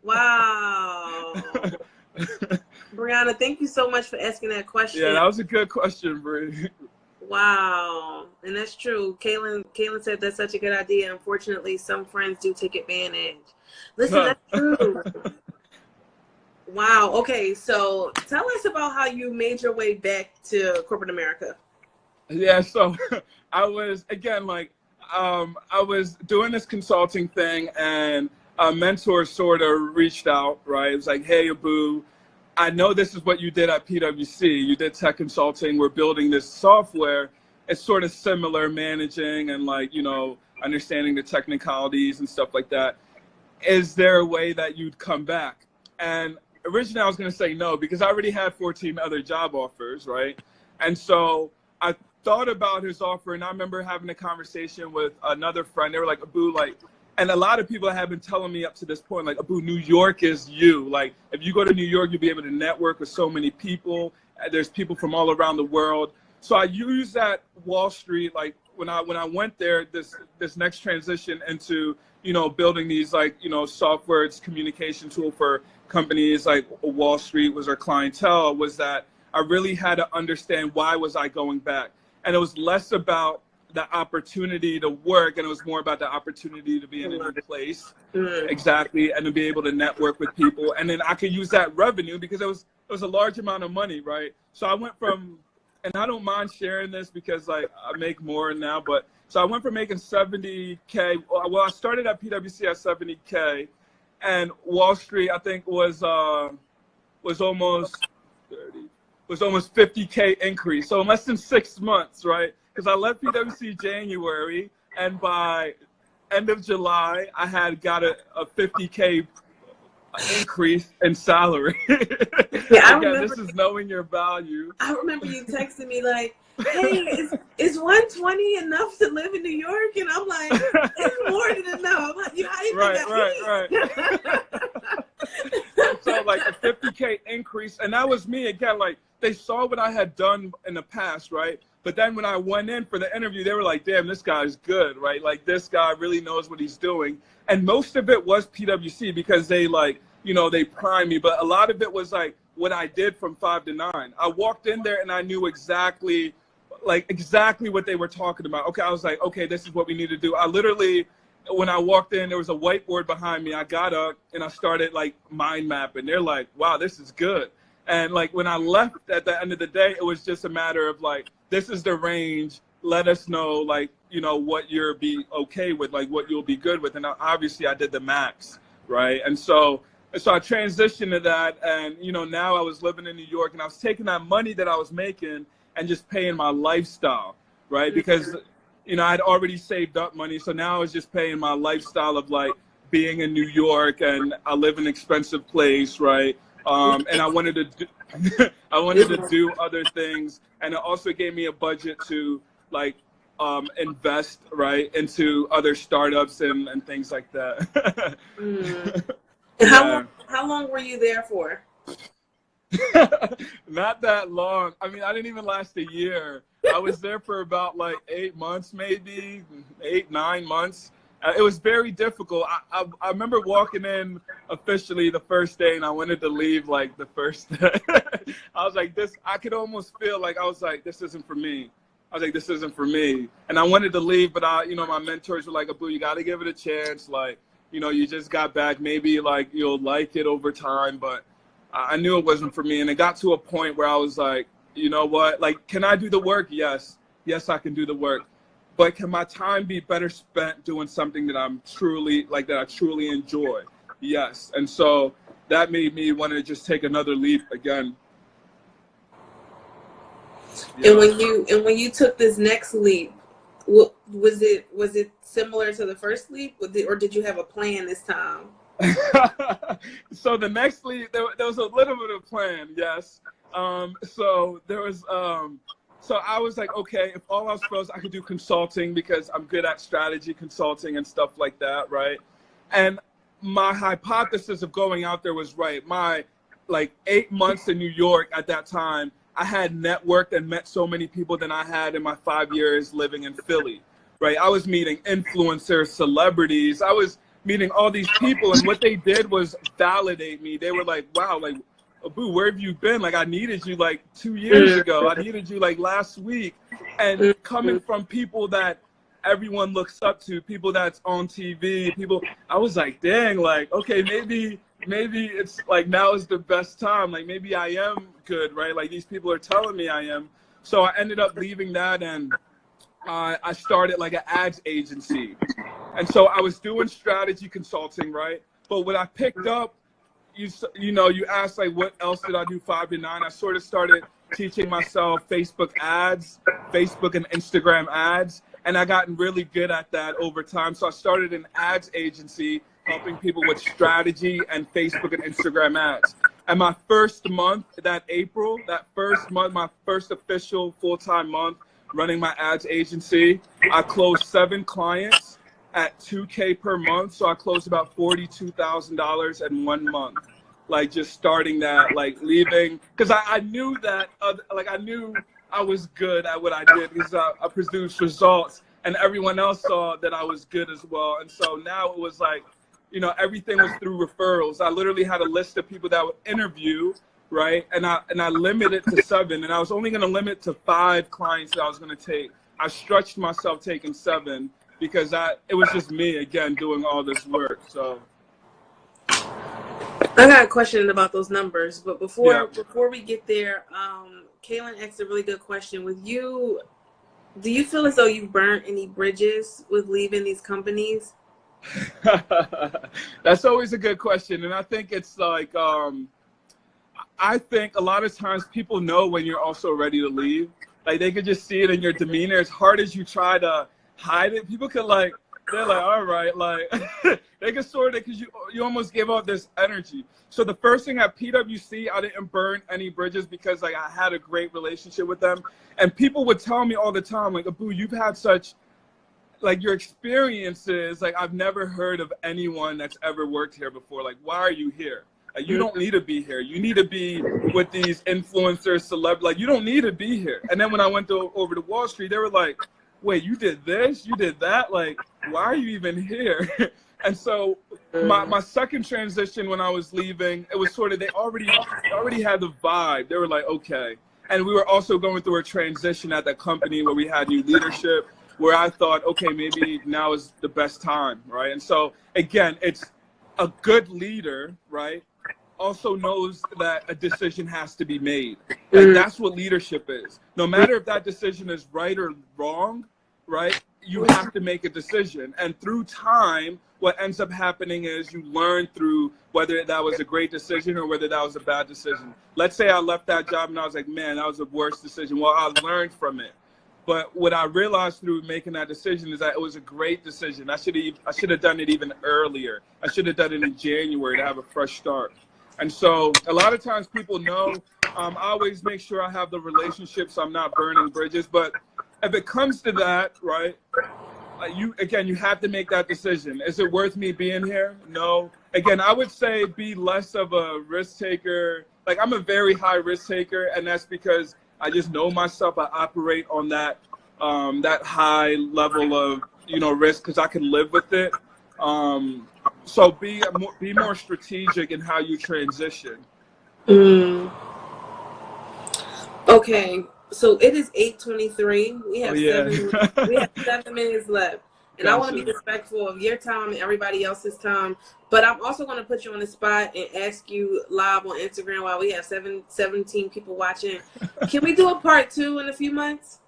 wow. Brianna, thank you so much for asking that question. Yeah, that was a good question, Bri. Wow. And that's true. Kaylin said that's such a good idea. Unfortunately, some friends do take advantage. Listen, that's true. Wow. Okay. So tell us about how you made your way back to corporate America. Yeah. So I was, again, like, I was doing this consulting thing, and a mentor sort of reached out, right? It was like, hey, Abu, I know this is what you did at PwC. You did tech consulting. We're building this software. It's sort of similar, managing and, like, you know, understanding the technicalities and stuff like that. Is there a way that you'd come back? And originally I was going to say no, because I already had 14 other job offers, right? And so I thought about his offer, and I remember having a conversation with another friend. They were like, Abu, like, and a lot of people have been telling me up to this point, like, Abu, New York is you. Like, if you go to New York, you'll be able to network with so many people. There's people from all around the world. So I use that Wall Street, like, when I went there, this next transition into, you know, building these, like, you know, software, it's communication tool for companies like Wall Street was our clientele, was that I really had to understand why was I going back. And it was less about the opportunity to work, and it was more about the opportunity to be in a new place. Exactly. And to be able to network with people. And then I could use that revenue because it was a large amount of money, right? So I went from, and I don't mind sharing this because like I make more now, but so I went from making 70K. Well, I started at PwC at 70K, and Wall Street, I think, was almost 50K increase. So in less than 6 months, right? Because I left PwC January, and by end of July, I had got a 50K increase in salary. Yeah, I Again, remember, this is knowing your value. I remember you texting me like, hey, is 120 enough to live in New York? And I'm like, it's more than enough. I'm like, you know, how you think right. So like a 50K increase, and that was me again. Like they saw what I had done in the past, right? But then when I went in for the interview, they were like, damn, this guy's good, right? Like this guy really knows what he's doing. And most of it was PwC because they like, you know, they primed me. But a lot of it was like what I did from 5 to 9. I walked in there and I knew exactly what they were talking about. Okay, I was like, okay, this is what we need to do. I literally, when I walked in, there was a whiteboard behind me. I got up and I started like mind mapping. They're like, wow, this is good. And like when I left at the end of the day, it was just a matter of like, this is the range. Let us know, like, you know, what you'll be okay with, like what you'll be good with. And obviously I did the max, right? And so I transitioned to that. And, you know, now I was living in New York and I was taking that money that I was making and just paying my lifestyle, right? Because, you know, I'd already saved up money. So now I was just paying my lifestyle of like being in New York, and I live in an expensive place, right? And I wanted to do other things. And it also gave me a budget to like invest, right, into other startups and things like that. And how long were you there for? Not that long. I mean, I didn't even last a year. I was there for about like 8 months, maybe 8, 9 months. It was very difficult. I remember walking in officially the first day, and I wanted to leave like the first day. I was like, I could almost feel like I was like, this isn't for me. I was like, this isn't for me. And I wanted to leave, but my mentors were like, Abu, you got to give it a chance. Like, you know, you just got back. Maybe like you'll like it over time, but I knew it wasn't for me. And it got to a point where I was like, you know what? Like, can I do the work? Yes. Yes, I can do the work. But can my time be better spent doing something that I truly enjoy? Yes. And so that made me want to just take another leap again. Yeah. And when you took this next leap, was it similar to the first leap, or did you have a plan this time? So the next leap, there was a little bit of plan, yes. So there was, so I was like, okay, if all else fails, I could do consulting because I'm good at strategy consulting and stuff like that, right? And my hypothesis of going out there was right. My like 8 months in New York at that time, I had networked and met so many people than I had in my 5 years living in Philly, right? I was meeting influencers, celebrities. I was meeting all these people, and what they did was validate me. They were like, wow, like, Abu, where have you been? Like, I needed you like 2 years ago. I needed you like last week. And coming from people that everyone looks up to, people that's on TV, people, I was like, dang, like, okay, maybe it's like now is the best time. Like, maybe I am good, right? Like, these people are telling me I am. So I ended up leaving that, and I started like an ads agency. And so I was doing strategy consulting, right? But what I picked up, you asked like, what else did I do 5 to 9? I sort of started teaching myself Facebook ads, Facebook and Instagram ads, and I gotten really good at that over time. So I started an ads agency helping people with strategy and Facebook and Instagram ads. And my first month, my first official full-time month running my ads agency, I closed 7 clients at $2K per month. So I closed about $42,000 in 1 month. Like just starting that, like leaving, because I knew that, I knew I was good at what I did because I produced results. and everyone else saw that I was good as well. And so now it was like, you know, everything was through referrals. I literally had a list of people that would interview, right? And I limited to 7, and I was only going to limit to 5 clients that I was going to take. I stretched myself taking 7 because it was just me again doing all this work. So I got a question about those numbers, but before we get there, Kaylin asked a really good question. With you, do you feel as though you've burnt any bridges with leaving these companies? That's always a good question, and I think it's like I think a lot of times people know when you're also ready to leave. Like they could just see it in your demeanor. As hard as you try to hide it, people could like, they're like, all right, like they can sort of, because you almost give off this energy. So the first thing at PwC, I didn't burn any bridges because like I had a great relationship with them, and people would tell me all the time, like, Abu, you've had such like your experiences, like I've never heard of anyone that's ever worked here before. Like, why are you here? Like, you don't need to be here. You need to be with these influencers, celeb. Like, you don't need to be here. And then when I went over to Wall Street, they were like, wait, you did this? You did that? Like, why are you even here? And so my second transition when I was leaving, it was sort of, they already had the vibe. They were like, okay. And we were also going through a transition at that company where we had new leadership, where I thought, okay, maybe now is the best time, right? And so, again, it's a good leader, right, also knows that a decision has to be made. Like, that's what leadership is. No matter if that decision is right or wrong, right, you have to make a decision. And through time, what ends up happening is you learn through whether that was a great decision or whether that was a bad decision. Let's say I left that job and I was like, man, that was the worst decision. Well, I learned from it. But what I realized through making that decision is that it was a great decision. I should have done it even earlier. I should have done it in January to have a fresh start. And so a lot of times people know, I always make sure I have the relationship so I'm not burning bridges. But if it comes to that, right, you have to make that decision. Is it worth me being here? No. Again, I would say be less of a risk taker. Like, I'm a very high risk taker, and that's because I just know myself. I operate on that that high level of, you know, risk because I can live with it. So be more strategic in how you transition. Okay, so it is 8:23. We have we have 7 minutes left, and I want to be respectful of your time and everybody else's time. But I'm also going to put you on the spot and ask you live on Instagram while we have 17 people watching. Can we do a part 2 in a few months?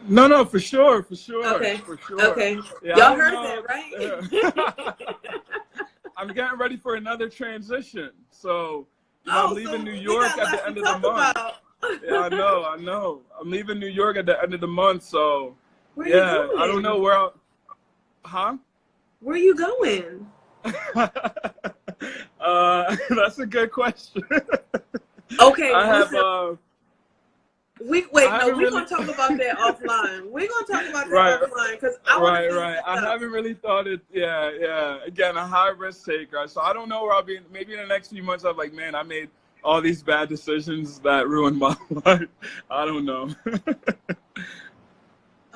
No, for sure. Okay. For sure. Okay. Yeah, y'all heard that, right? Yeah. I'm getting ready for another transition. So, you know, I'm leaving New York at the end of the month. Yeah, I know. I'm leaving New York at the end of the month. So, where you going? I don't know where Where are you going? That's a good question. Okay. I have we're gonna talk about that offline. We're gonna talk about that offline because I haven't really thought it. Yeah. Again, a high risk taker. So I don't know where I'll be. Maybe in the next few months, I'm like, man, I made all these bad decisions that ruined my life. I don't know.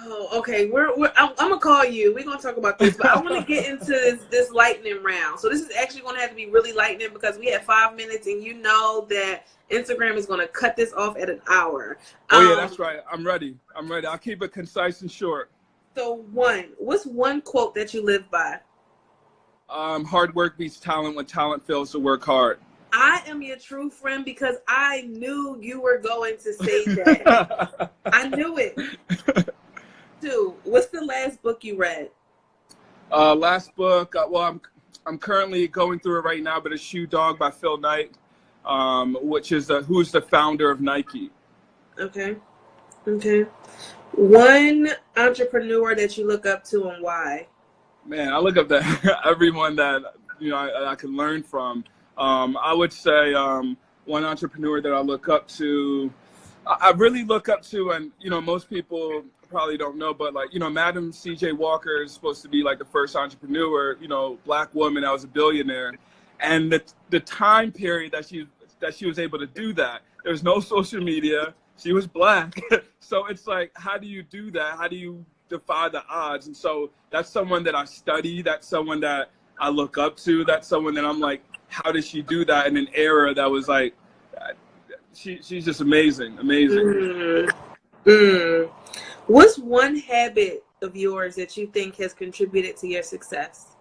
Oh, okay. I'm gonna call you. We're gonna talk about this, but I want to get into this lightning round. So this is actually gonna have to be really lightning because we have 5 minutes, and you know that Instagram is gonna cut this off at an hour. Oh yeah, that's right. I'm ready. I'll keep it concise and short. So what's one quote that you live by? Hard work beats talent when talent fails to work hard. I am your true friend because I knew you were going to say that. I knew it. Dude, what's the last book you read? Last book, well, I'm currently going through it right now, but it's Shoe Dog by Phil Knight, which is who's the founder of Nike. Okay. One entrepreneur that you look up to and why? Man, I look up to everyone that, you know, I can learn from. I would say one entrepreneur that I look up to, I really look up to, and, you know, most people probably don't know, but, like, you know, Madam C.J. Walker is supposed to be like the first entrepreneur, you know, Black woman that was a billionaire. And the time period that she was able to do that, there was no social media. She was Black. So it's like, how do you do that? How do you defy the odds. And so that's someone that I study. That's someone that I look up to. That's someone that I'm like, how did she do that in an era that was like, she's just amazing. What's one habit of yours that you think has contributed to your success?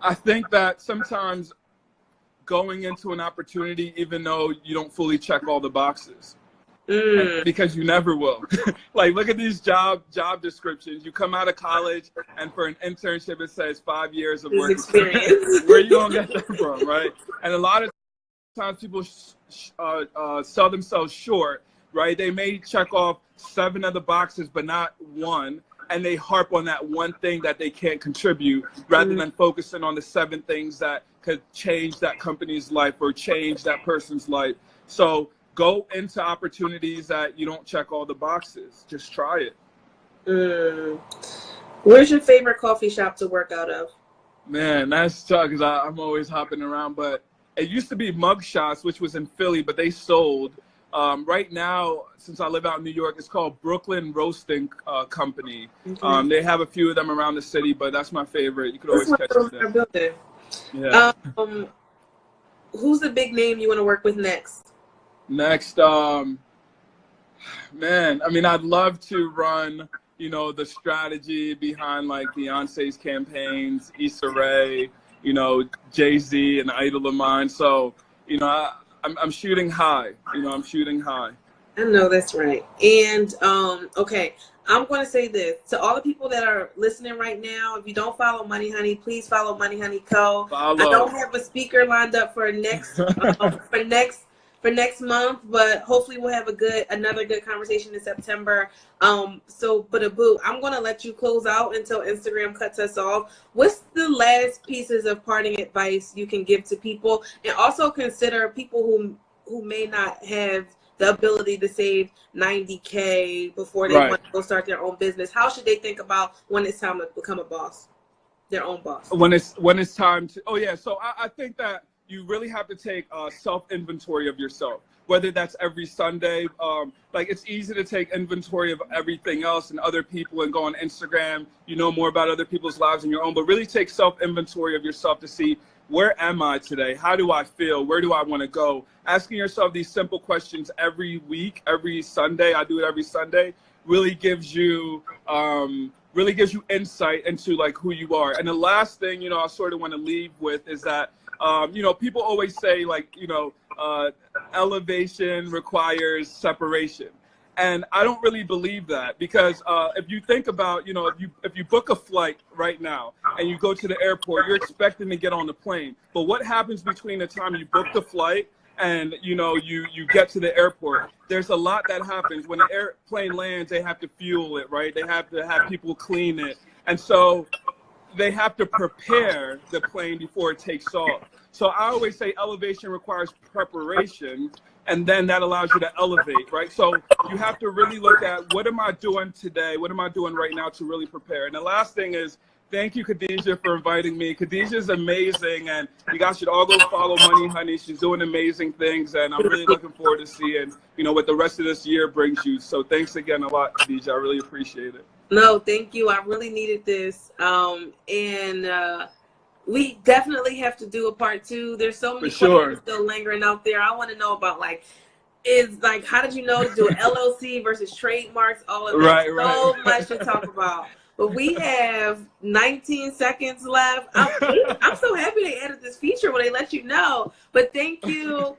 I think that sometimes going into an opportunity, even though you don't fully check all the boxes, because you never will. Like, look at these job descriptions. You come out of college, and for an internship, it says 5 years of work experience. Where you gonna get that from, right? And a lot of times people sell themselves short, right? They may check off 7 of the boxes, but not one. And they harp on that one thing that they can't contribute rather than focusing on the 7 things that could change that company's life or change that person's life. So go into opportunities that you don't check all the boxes. Just try it. Where's your favorite coffee shop to work out of? Man, that's tough because I'm always hopping around. But it used to be Mug Shots, which was in Philly, but they sold. Right now, since I live out in New York, it's called Brooklyn Roasting Company. They have a few of them around the city, but that's my favorite. You could always catch them there. Yeah. Who's the big name you want to work with next? Next, man, I mean, I'd love to run, you know, the strategy behind like Beyonce's campaigns, Issa Rae, you know, Jay-Z, an idol of mine. So, you know, I'm shooting high. You know, I'm shooting high. I know that's right. And okay, I'm going to say this to all the people that are listening right now. If you don't follow Money Honey, please follow Money Honey Co. I don't have a speaker lined up for next for next month, but hopefully we'll have another good conversation in September. But Abu, I'm going to let you close out until Instagram cuts us off. What's the last pieces of parting advice you can give to people, and also consider people who may not have the ability to save $90K before they want to go start their own business? How should they think about when it's time to become a boss, their own boss? When it's time to, so I think that you really have to take self-inventory of yourself, whether that's every Sunday. Like, it's easy to take inventory of everything else and other people and go on Instagram, you know more about other people's lives than your own, but really take self-inventory of yourself to see, where am I today? How do I feel? Where do I want to go? Asking yourself these simple questions every week, every Sunday, I do it every Sunday, really gives you insight into like who you are. And the last thing, you know, I sort of want to leave with is that, you know, people always say like, you know, elevation requires separation. And I don't really believe that, because if you think about, you know, if you book a flight right now and you go to the airport, you're expecting to get on the plane. But what happens between the time you book the flight and, you know, you get to the airport? There's a lot that happens. When the airplane lands, they have to fuel it, right? They have to have people clean it. And so they have to prepare the plane before it takes off. So I always say elevation requires preparation, and then that allows you to elevate, right? So you have to really look at, what am I doing today? What am I doing right now to really prepare? And the last thing is, thank you, Khadijah, for inviting me. Khadijah's amazing, and you guys should all go follow Money Honey. She's doing amazing things, and I'm really looking forward to seeing, you know, what the rest of this year brings you. So thanks again a lot, Khadijah. I really appreciate it. No, thank you. I really needed this. We definitely have to do a part 2. There's so many questions still lingering out there. I want to know about, like, how did you know to do an LLC versus trademarks? All of that. So much to talk about. But we have 19 seconds left. I'm so happy they added this feature where they let you know. But thank you